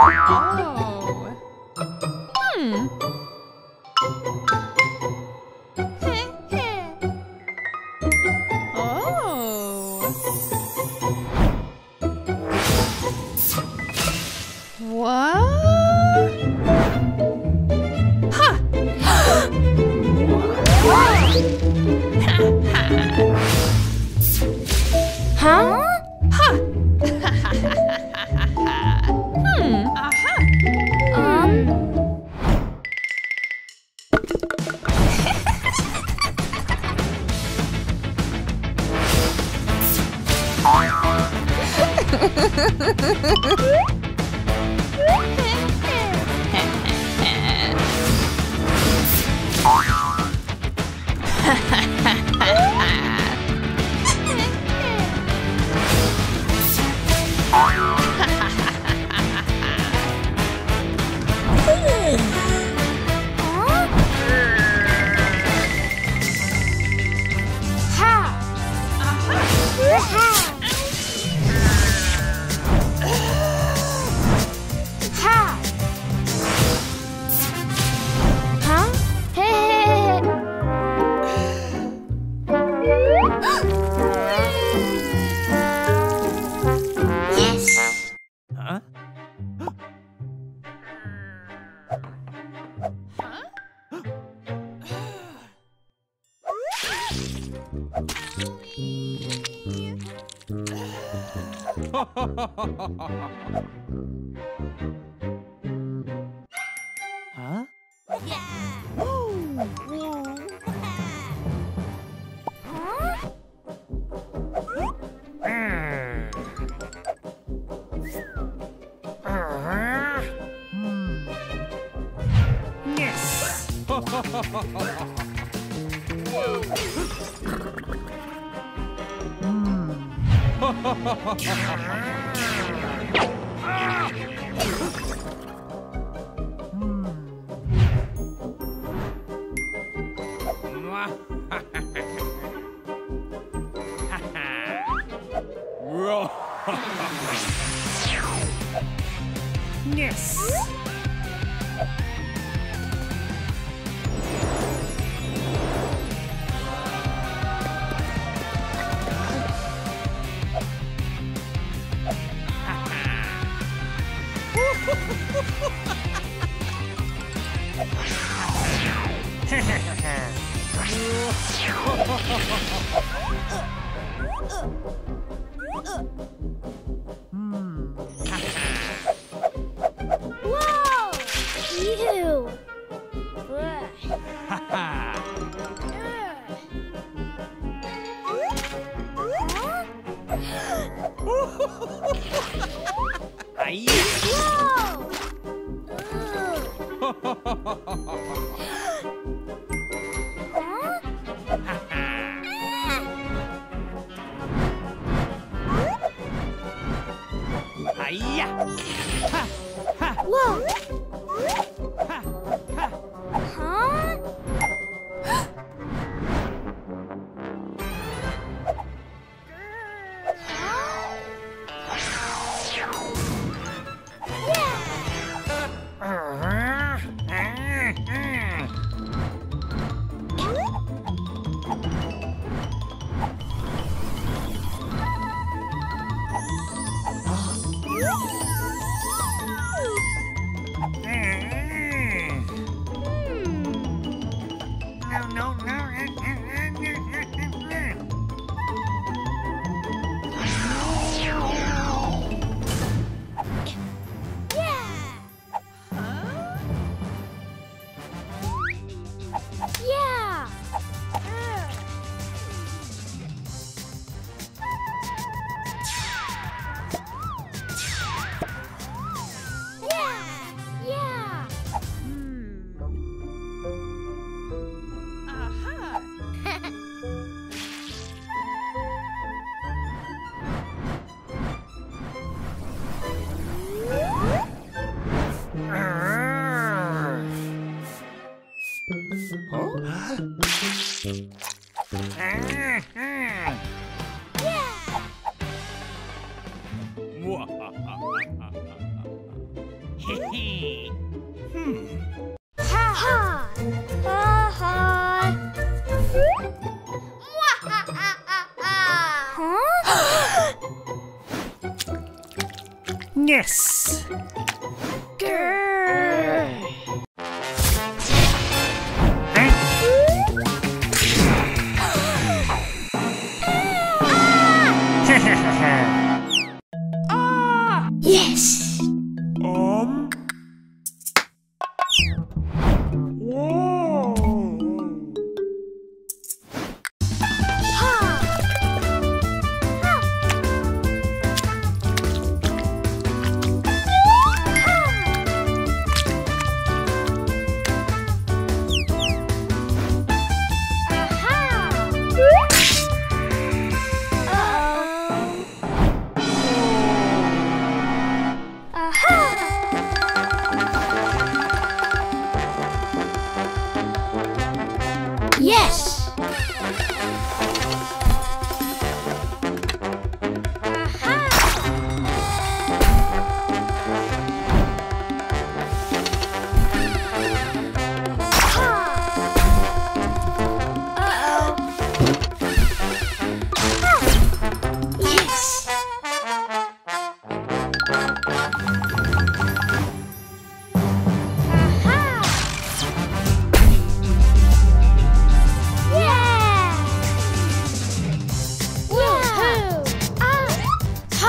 Oh. Hmm. Oh. What? Ha! Huh? Ha! Aha! Huh? Whoa! Ew! Whoa! Huh? Ha! Ha! Ha! Huh? Yes. Grrr. Yes. Whoa. Ha! Ha! Yes. Yes. Yeah. Woohoo. Ha.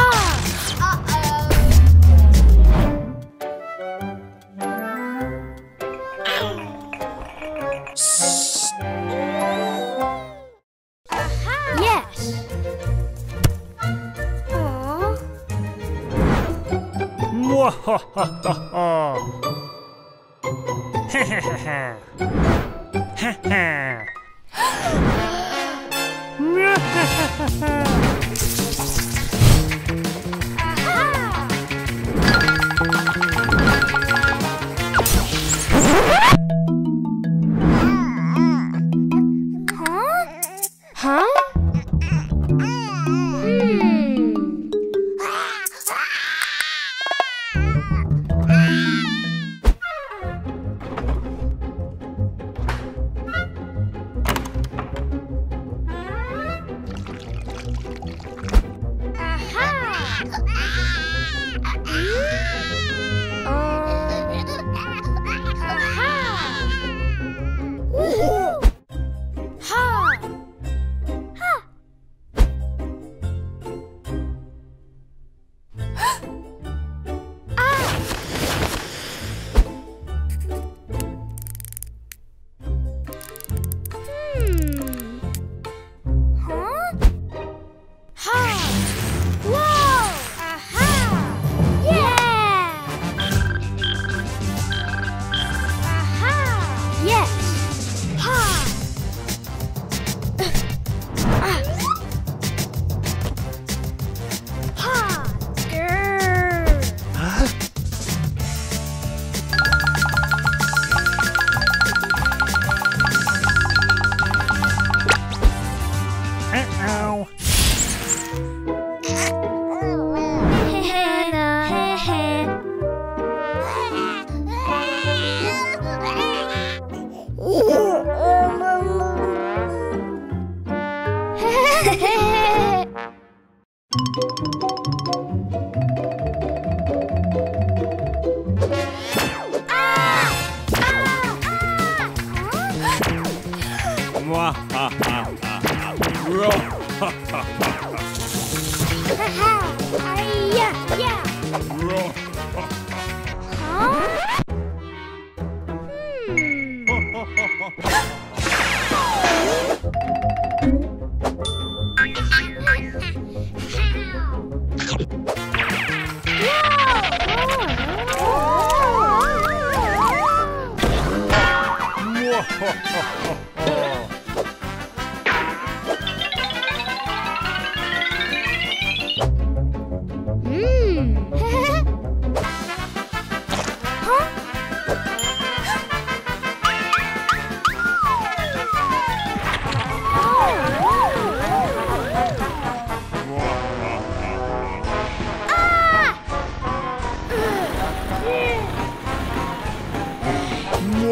Yes. Aw. Mwahahaha. Ha ha ha. Huh?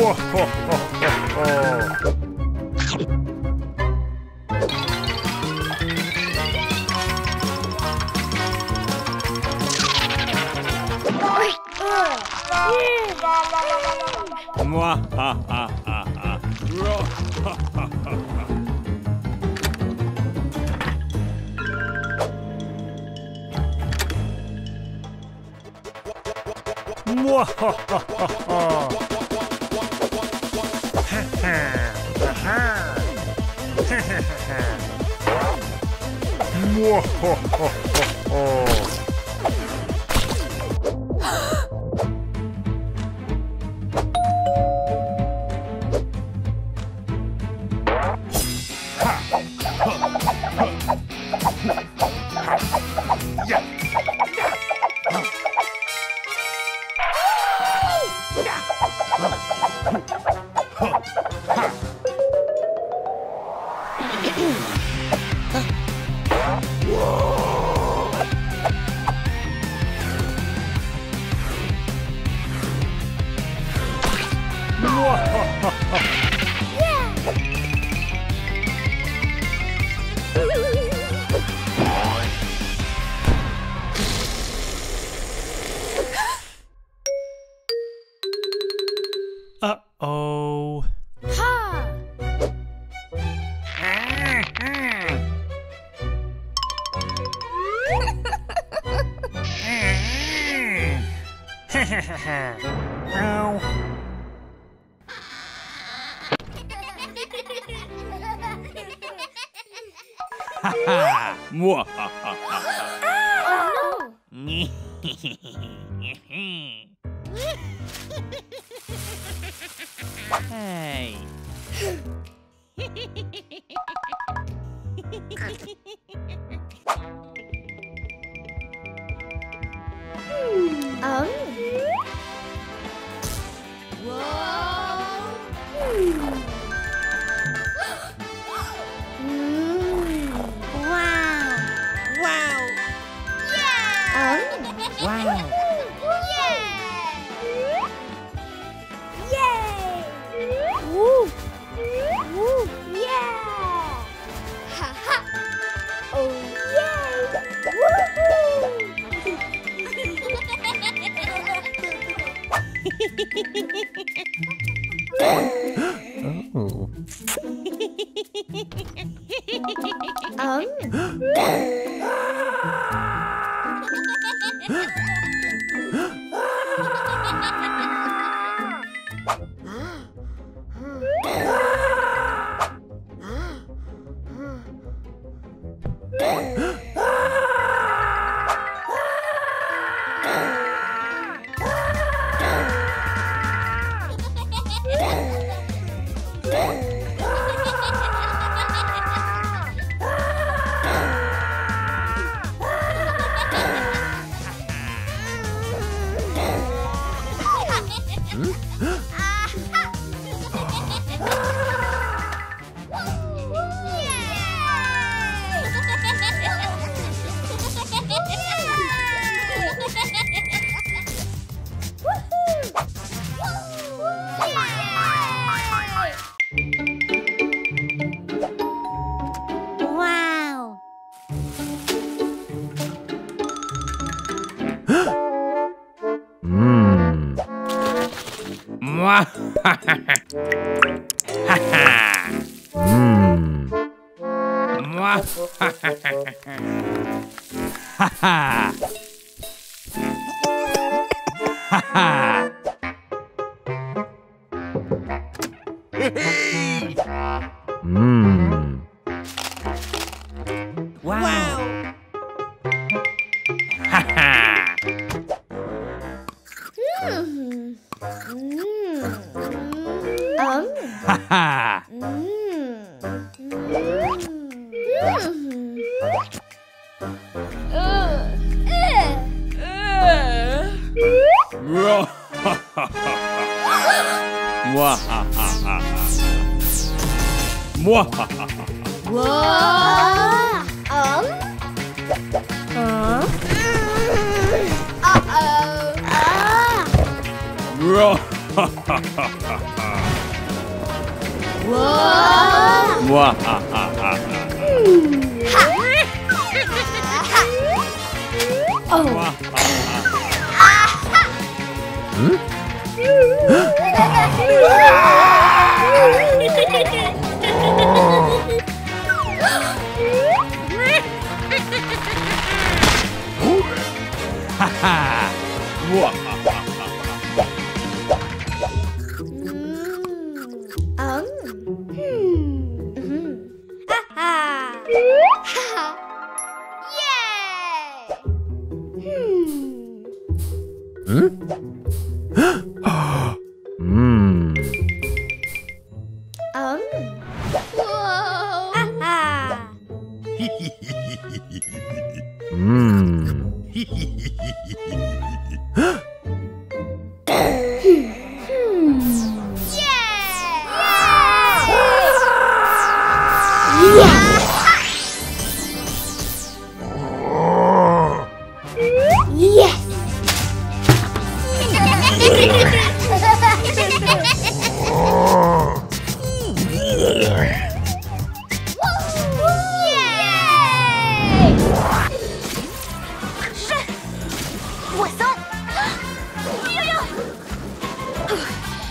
Moi, ha, ha, ha, ha. Moi, ha, ha, ha, ha. Ha, ha, ha, ha. Ha, ha, ha, ha. Moi, ha, ha, ha, ha. Uh-oh. Ha! Ow. Moi. Oh Hey. no! Wow. Yay! Woo! Woo! Yeah! Ha ha! Oh yay! Wow. Moi. Ha ha. Moi. Ha ha. Ha ha. Wow. Ha ha. Ha ha. Moi. Moi. Moi. Uh-oh. Moi. Mouah, ah, ah, ah. Mouah, ah, ah. Ha ha! Mouah, ah, ah, ah.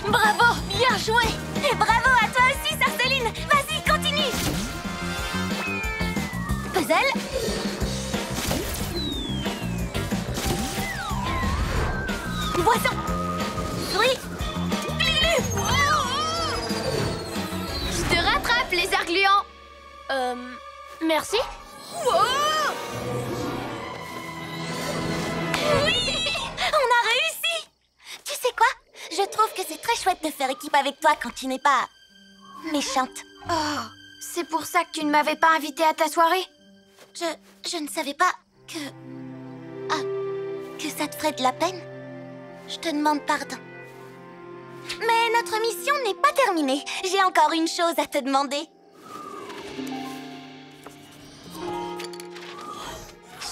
Bravo, bien joué. Et bravo à toi aussi, Sarceline. Vas-y, continue. Puzzle. Boisson. Fruit. Glu-glu. Je te rattrape, lézard gluant. Merci. Oui, on a réussi. Tu sais quoi? Je trouve que c'est très chouette de faire équipe avec toi quand tu n'es pas méchante. Oh, c'est pour ça que tu ne m'avais pas invitée à ta soirée? Je ne savais pas que... Ah, que ça te ferait de la peine. Je te demande pardon. Mais notre mission n'est pas terminée. J'ai encore une chose à te demander.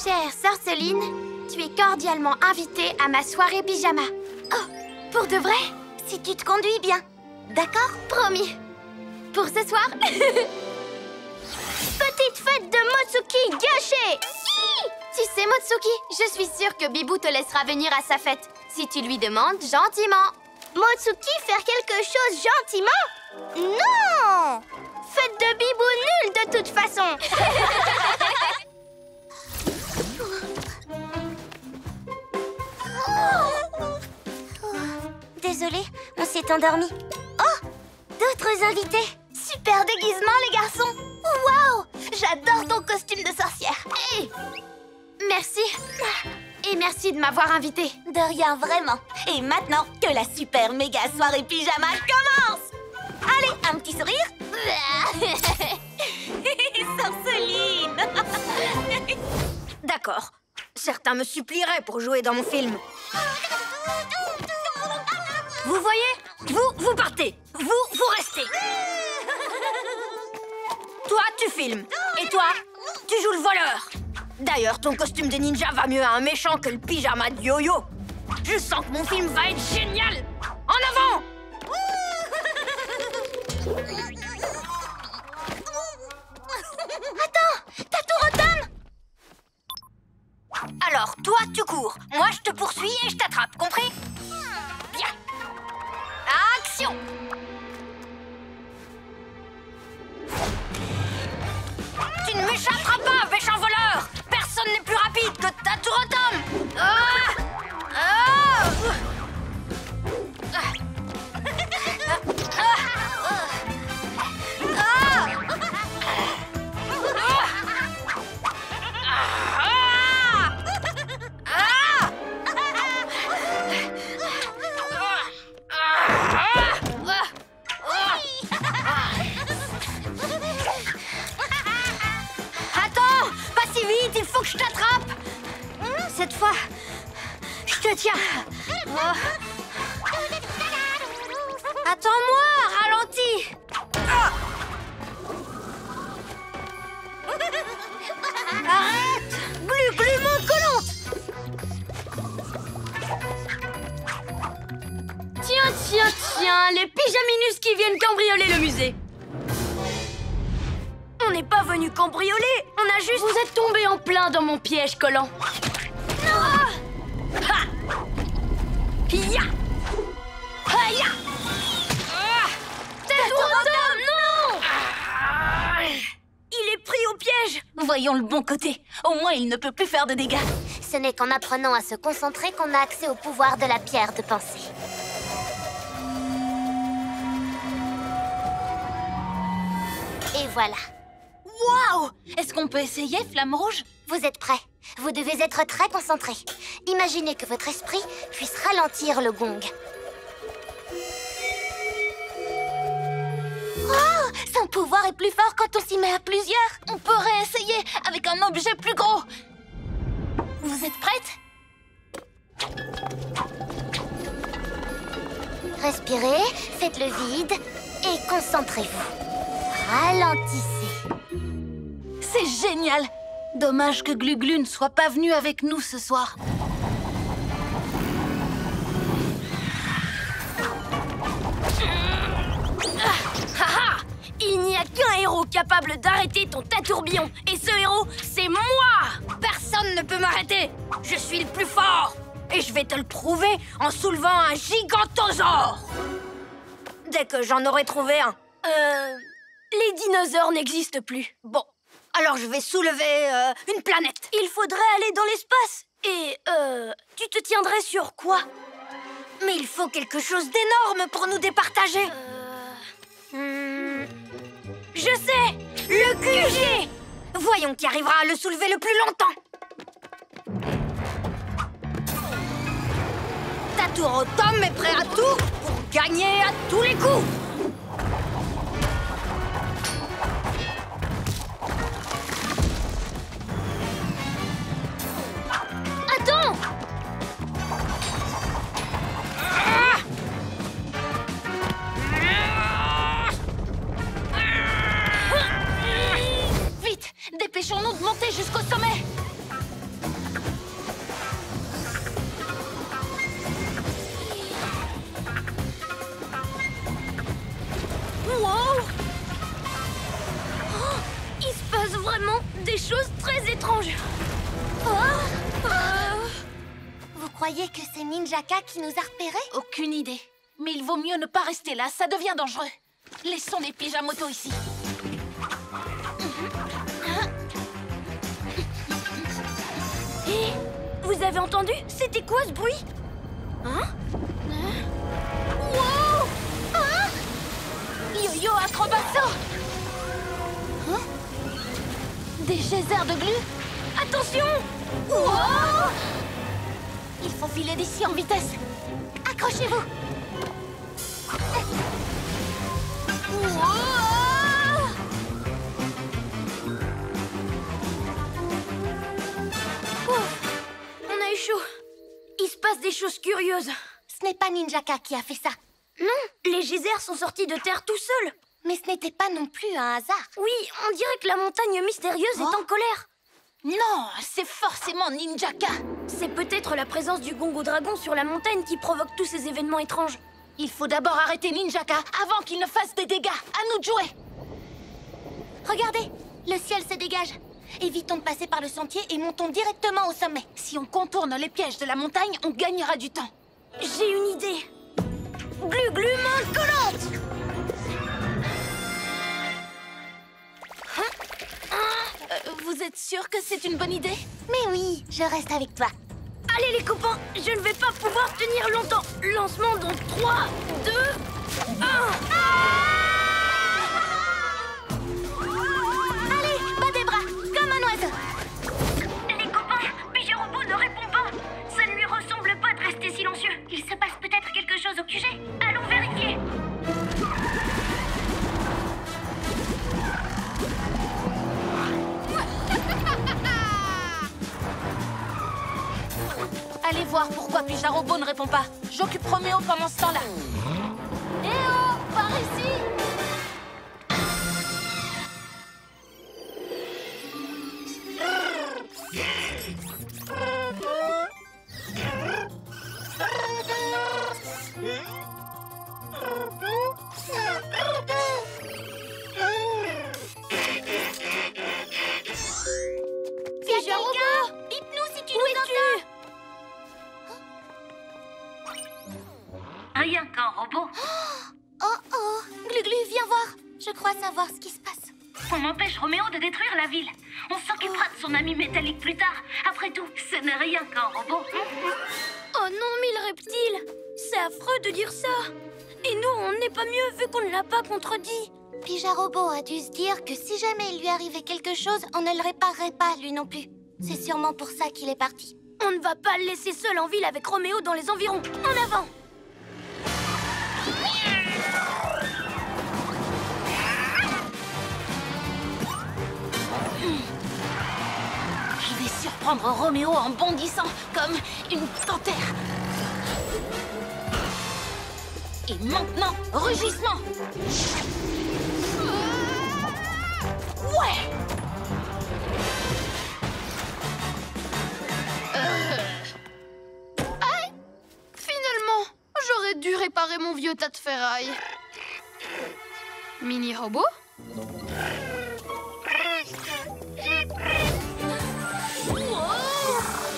Chère Sarceline, tu es cordialement invitée à ma soirée pyjama. Oh, pour de vrai? Si tu te conduis bien. D'accord? Promis. Pour ce soir. Petite fête de Motsuki gâchée. Tu sais, Motsuki, je suis sûre que Bibou te laissera venir à sa fête, si tu lui demandes gentiment. Motsuki faire quelque chose gentiment? Non! Fête de Bibou nulle de toute façon. Désolée, on s'est endormi. Oh! D'autres invités. Super déguisement, les garçons. Waouh! J'adore ton costume de sorcière. Hey! Merci. Et merci de m'avoir invitée. De rien, vraiment. Et maintenant que la super méga soirée pyjama commence. Allez, un petit sourire. Sarceline. D'accord. Certains me supplieraient pour jouer dans mon film. Vous voyez? Vous partez. Vous restez. Toi, tu filmes. Et toi, tu joues le voleur. D'ailleurs, ton costume de ninja va mieux à un méchant que le pyjama de Yo-Yo. Je sens que mon film va être génial. En avant! Attends, ta tour automne. Alors, toi, tu cours. Moi, je te poursuis et je t'attrape, compris? Bien. Action! Tu ne m'échapperas pas, méchant voleur! Personne n'est plus rapide que ta tour automne! Attends! Pas si vite, il faut que je t'attrape! Cette fois, je te tiens! Attends-moi, ralentis! Arrête! Glu, mon collante! Tiens, les pyjaminus qui viennent cambrioler le musée! n'est pas venu cambrioler, on a juste... Vous êtes tombé en plein dans mon piège collant. Ya! Ya! Tatouratom, non! Il est pris au piège! Voyons le bon côté. Au moins, il ne peut plus faire de dégâts. Ce n'est qu'en apprenant à se concentrer qu'on a accès au pouvoir de la pierre de pensée. Et voilà. Waouh! Est-ce qu'on peut essayer, Flamme Rouge? Vous êtes prêts? Vous devez être très concentrés. Imaginez que votre esprit puisse ralentir le gong. Oh! Son pouvoir est plus fort quand on s'y met à plusieurs. On peut réessayer avec un objet plus gros. Vous êtes prête? Respirez, faites le vide et concentrez-vous. Ralentissez. C'est génial! Dommage que Glu-Glu ne soit pas venu avec nous ce soir. Haha! Il n'y a qu'un héros capable d'arrêter ton tatourbillon. Et ce héros, c'est moi! Personne ne peut m'arrêter! Je suis le plus fort! Et je vais te le prouver en soulevant un gigantosaure! Dès que j'en aurai trouvé un. Les dinosaures n'existent plus. Bon, alors je vais soulever une planète. Il faudrait aller dans l'espace. Et tu te tiendrais sur quoi? Mais il faut quelque chose d'énorme pour nous départager. Je sais! Le QG! Voyons qui arrivera à le soulever le plus longtemps. Tatouratom est prêt à tout pour gagner à tous les coups. Attends! Vite! Dépêchons-nous de monter jusqu'au sommet! Wow! Oh, il se passe vraiment des choses très étranges. Vous croyez que c'est Ninjaka qui nous a repérés? Aucune idée. Mais il vaut mieux ne pas rester là, ça devient dangereux. Laissons les pyjamotos ici. Et vous avez entendu? C'était quoi ce bruit? Hein? Wow! Yo-yo acrobasso! Hein? Des geysers de glu? Attention! Wow! Il faut filer d'ici en vitesse. Accrochez-vous! On a eu chaud. Il se passe des choses curieuses. Ce n'est pas Ninjaka qui a fait ça. Non, les geysers sont sortis de terre tout seuls. Mais ce n'était pas non plus un hasard. Oui, on dirait que la montagne mystérieuse est en colère. Non, c'est forcément Ninjaka. C'est peut-être la présence du Gongo Dragon sur la montagne qui provoque tous ces événements étranges. Il faut d'abord arrêter Ninjaka avant qu'il ne fasse des dégâts. À nous de jouer. Regardez, le ciel se dégage. Évitons de passer par le sentier et montons directement au sommet. Si on contourne les pièges de la montagne, on gagnera du temps. J'ai une idée. Glu-glu main collante. Vous êtes sûr que c'est une bonne idée? Mais oui, je reste avec toi. Allez les copains, je ne vais pas pouvoir tenir longtemps. Lancement dans 3, 2, 1. Allez, bas des bras, comme un oiseau. Les copains, Pyjarobot ne répond pas. Ça ne lui ressemble pas de rester silencieux. Il se passe peut-être quelque chose au QG. Allons vérifier. Allez voir pourquoi Pyjarobot ne répond pas. J'occupe Roméo pendant ce temps-là. Eh oh, par ici! Rien qu'un robot. Oh oh, Glu-Glu, viens voir. Je crois savoir ce qui se passe. On empêche Roméo de détruire la ville. On s'occupera de son ami métallique plus tard. Après tout, ce n'est rien qu'un robot. Oh non, mille reptiles! C'est affreux de dire ça! Et nous, on n'est pas mieux vu qu'on ne l'a pas contredit! Pijarobo a dû se dire que si jamais il lui arrivait quelque chose, on ne le réparerait pas, lui non plus. C'est sûrement pour ça qu'il est parti. On ne va pas le laisser seul en ville avec Roméo dans les environs! En avant! Je vais surprendre Roméo en bondissant comme une panthère. Et maintenant, rugissement. Ouais. Finalement, j'aurais dû réparer mon vieux tas de ferraille. Mini-robot?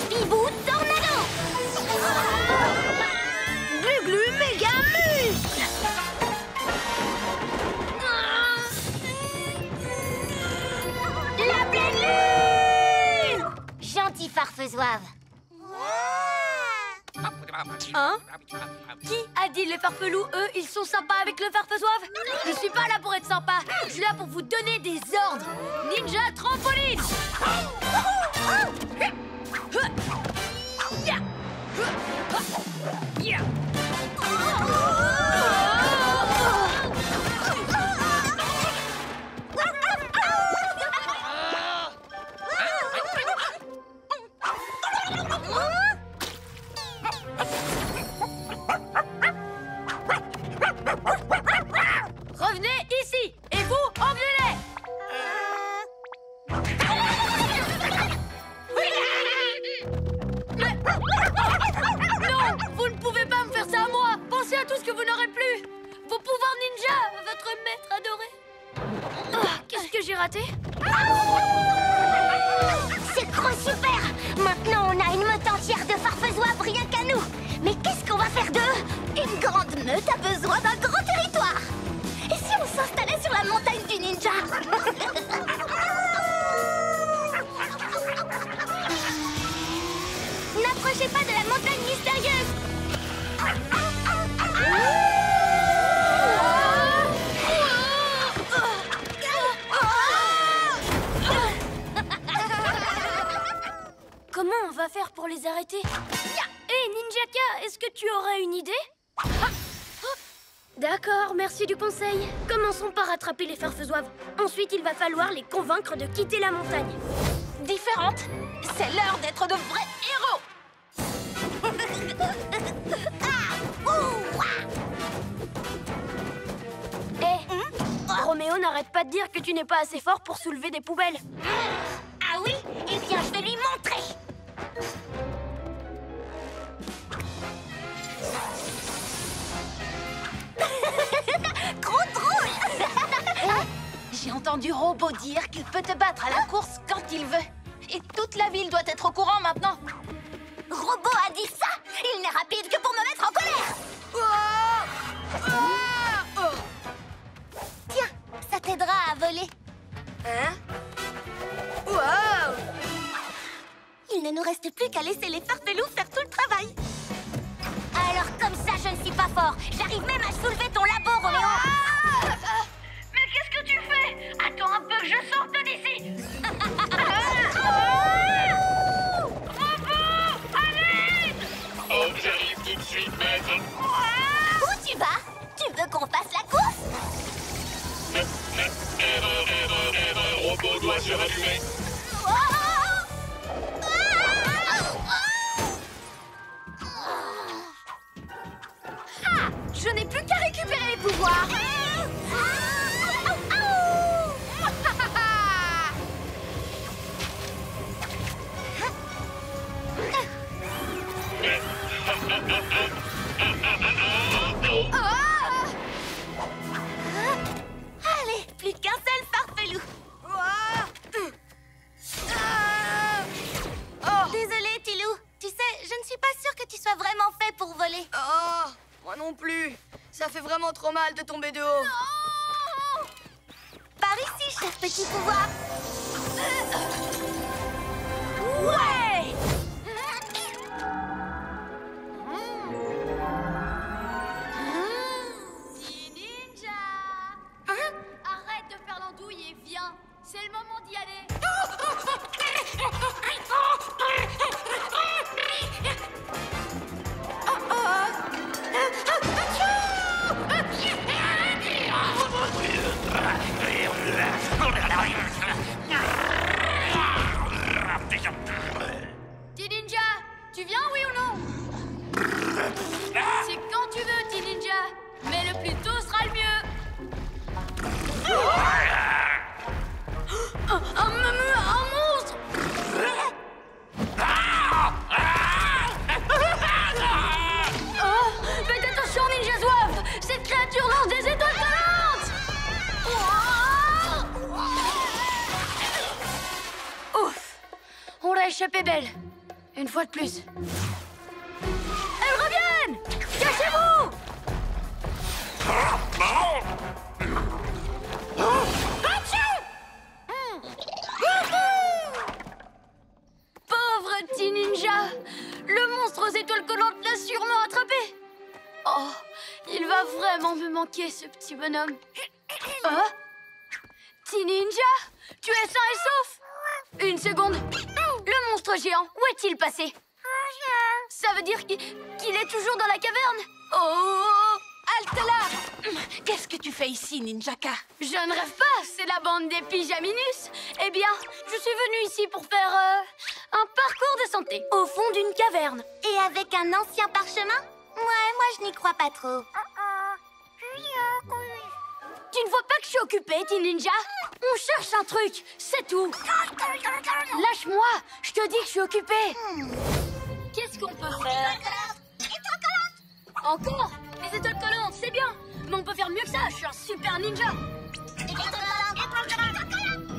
Bibou Tornado! Glu-Glu méga muscle. La pleine lune! Gentil farfesoave. Hein? Qui a dit les farfelous, eux, ils sont sympas avec le farfesoave? Je suis pas là pour être sympa. Je suis là pour vous donner des ordres. Ninja trampoline! Revenez ici! Et vous, engueulez! Non! Vous ne pouvez pas me faire ça à moi! Pensez à tout ce que vous n'aurez plus! Vos pouvoirs ninja, votre maître adoré! Ah, qu'est-ce que j'ai raté? C'est trop super! Maintenant, on a une meute entière de farfesoives rien qu'à nous! Mais qu'est-ce qu'on va faire d'eux? Une grande meute a besoin d'un grand territoire! Et si on s'installait sur la montagne du ninja? N'approchez pas de la montagne mystérieuse! Comment on va faire pour les arrêter? Hé, Ninjaka, est-ce que tu aurais une idée? D'accord, merci du conseil. Commençons par attraper les farfesoives. Ensuite, il va falloir les convaincre de quitter la montagne. Différente, c'est l'heure d'être de vrais héros! Hé, Roméo n'arrête pas de dire que tu n'es pas assez fort pour soulever des poubelles. Ah oui? Eh bien, je vais lui montrer! Trop drôle! J'ai entendu Robo dire qu'il peut te battre à la course quand il veut. Et toute la ville doit être au courant maintenant. Robo a dit ça! Il n'est rapide que pour me mettre en colère! Tiens, ça t'aidera à voler. Hein? Wow! Il ne nous reste plus qu'à laisser les farfelous faire tout le travail. Alors comme ça, je ne suis pas fort. J'arrive même à soulever ton labo, Roméo. Mais qu'est-ce que tu fais? Attends un peu, je sors de d'ici. Oh, j'arrive tout de suite, maître. Où tu vas? Tu veux qu'on fasse la course? Erreur, robot doit se rallumer. Ah! Je n'ai plus qu'à récupérer les pouvoirs. Allez, plus qu'un seul farfelou. Désolée, Tilou. Tu sais, je ne suis pas sûre que tu sois vraiment fait pour voler. Moi non plus. Ça fait vraiment trop mal de tomber de haut. Par ici, cher petit pouvoir. Ouais! Ninja! Arrête de faire l'andouille et viens. C'est le moment d'y aller. Petit Ninja, tu viens, oui ou non? C'est quand tu veux, petit Ninja. Mais le plus tôt sera le mieux. Un monstre! Oh, faites attention, Ninja Zouave! Cette créature lance des étoiles volantes! Ouf! On l'a échappé belle. Une fois de plus. Elles reviennent! Cachez-vous! Pauvre petit ninja! Le monstre aux étoiles collantes l'a sûrement attrapé! Oh, il va vraiment me manquer, ce petit bonhomme. Hein? Petit ninja? Tu es sain et sauf? Une seconde. Le monstre géant, où est-il passé? Ça veut dire qu'il est toujours dans la caverne? Oh! Halte là! Qu'est-ce que tu fais ici, Ninjaka? Je ne rêve pas, c'est la bande des Pyjaminus. Eh bien, je suis venue ici pour faire un parcours de santé au fond d'une caverne. Et avec un ancien parchemin? Ouais, moi je n'y crois pas trop. Tu ne vois pas que je suis occupée, Teen Ninja? On cherche un truc, c'est tout. Lâche-moi, je te dis que je suis occupée. Qu'est-ce qu'on peut faire? Encore? Les étoiles collantes, c'est bien. Mais on peut faire mieux que ça, je suis un super ninja.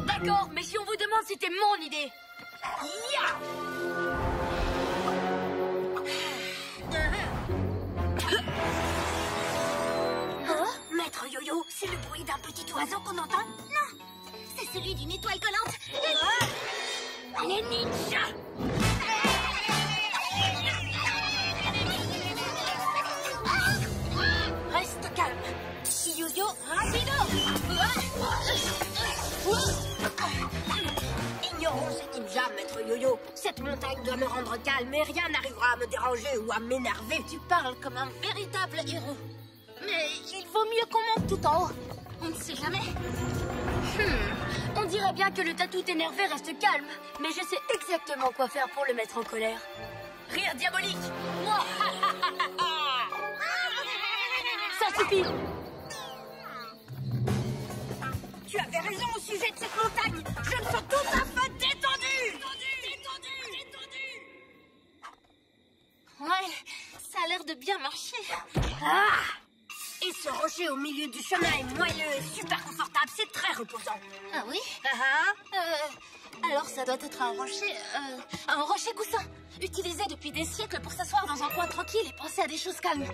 D'accord, mais si on vous demande, c'était mon idée. Maître Yo-Yo, c'est le bruit d'un petit oiseau qu'on entend? Non, c'est celui d'une étoile collante. Les ninjas! Reste calme. Yo-Yo, rapido! Ignorons cet ninja, Maître Yo-Yo. Cette montagne doit me rendre calme et rien n'arrivera à me déranger ou à m'énerver. Tu parles comme un véritable héros. Mais il vaut mieux qu'on monte tout en haut. On ne sait jamais. On dirait bien que le tatou énervé reste calme, mais je sais exactement quoi faire pour le mettre en colère. Rire diabolique. Ça suffit. Tu avais raison au sujet de cette montagne. Je me sens tout à fait détendue. Ouais, ça a l'air de bien marcher. Et ce rocher au milieu du chemin est moelleux et super confortable. C'est très reposant. Ah oui? Alors ça doit être un rocher coussin, utilisé depuis des siècles pour s'asseoir dans un coin tranquille et penser à des choses calmes.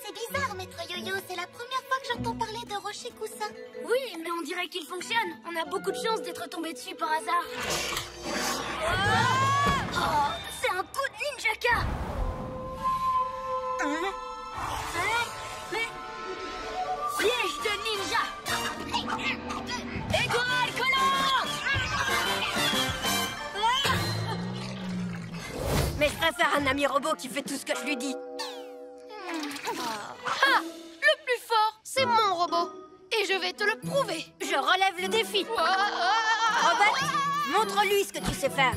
C'est bizarre, Maître Yo-Yo. C'est la première fois que j'entends parler de rocher coussin. Oui, mais on dirait qu'il fonctionne. On a beaucoup de chance d'être tombé dessus par hasard. Oh, c'est un coup de ninjaka. Mais... Piège de ninja. Étoile collante. Mais je préfère un ami robot qui fait tout ce que je lui dis. Ah! Le plus fort, c'est mon robot. Et je vais te le prouver. Je relève le défi. Robot, montre-lui ce que tu sais faire.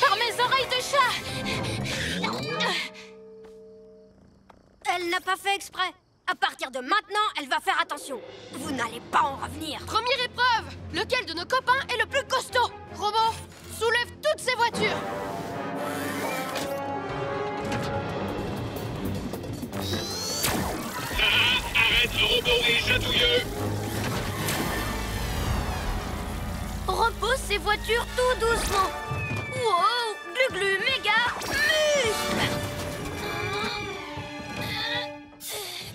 Par mes oreilles de chat. Elle n'a pas fait exprès. À partir de maintenant, elle va faire attention. Vous n'allez pas en revenir. Première épreuve. Lequel de nos copains est le plus costaud? Robot, soulève toutes ces voitures. gratouilleux. Repose ces voitures tout doucement. Wow, glu-glu méga muscle.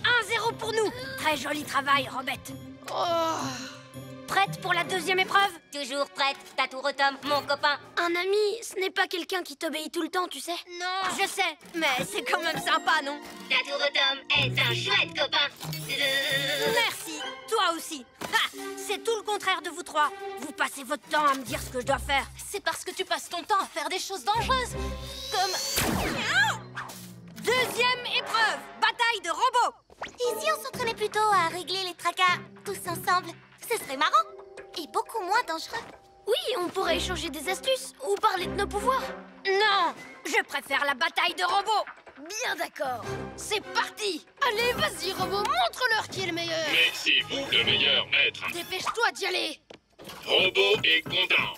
1-0 pour nous. Très joli travail, Robette. Prête pour la deuxième épreuve? Toujours prête, Tatour-Tom, mon copain. Un ami, ce n'est pas quelqu'un qui t'obéit tout le temps, tu sais. Non, je sais, mais c'est quand même sympa, non? Tatour-Tom est un chouette copain. Merci, toi aussi. Ha, c'est tout le contraire de vous trois. Vous passez votre temps à me dire ce que je dois faire. C'est parce que tu passes ton temps à faire des choses dangereuses. Comme... Deuxième épreuve, bataille de robots. Et si on s'entraînait plutôt à régler les tracas tous ensemble? Ce serait marrant et beaucoup moins dangereux. Oui, on pourrait échanger des astuces ou parler de nos pouvoirs. Non, je préfère la bataille de robots. Bien d'accord. C'est parti. Allez, vas-y, robot, montre-leur qui est le meilleur. Mais c'est vous le meilleur, maître. Dépêche-toi d'y aller. Robot est content.